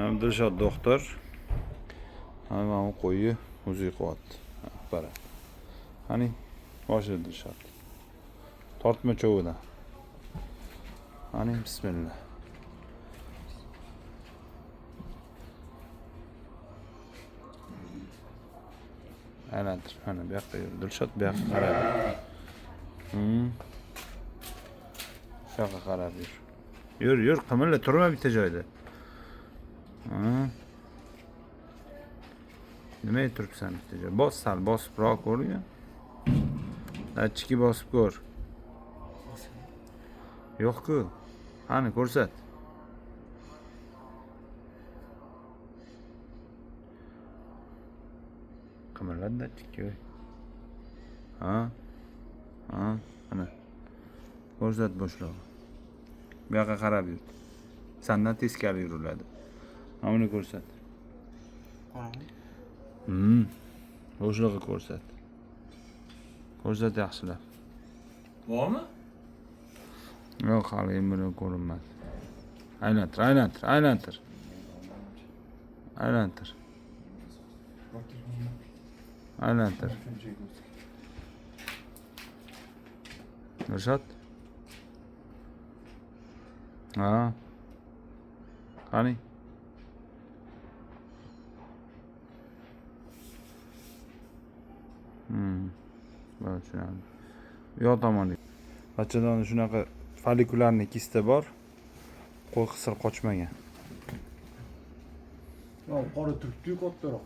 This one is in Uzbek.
Dilshod doktor. Mana bu qo'yi o'zi yiqyapti. Qara. Qani, boshla Dilshod. Tortma cho'vidan. Qani, bismillah. Aylantir. Mana bu yoqqa yur. Dilshod bu yoqqa qarab. Shu yoqqa qarab yur. Yur, qimilla turma bitta joyda. Nimaga turibsan bitta joyda? Bos, sal bosibroq ko'rgan. Dachki bosib ko'r. Yo'q-ku. Qani ko'rsat. Qimirladi dachki. Ha? Mana. Ko'rsat bo'shlig'i. Bu yoqqa qarab yur. Sendan teskari yuriladi. Mana buni ko'rsat. Bo'shlig'i ko'rsat. Ko'rsat yaxshilab. Bormi? Yo'q, hali buni ko'rinmadi. Aylantir. Aylantir. Dilshod. Ha. Qani. Bo'ladi. Yo'q tomoni. Bachadon shunaqa folikularni kista bor. Qo'y qisir qochmagan. Qora turibdi-yu kattaroq.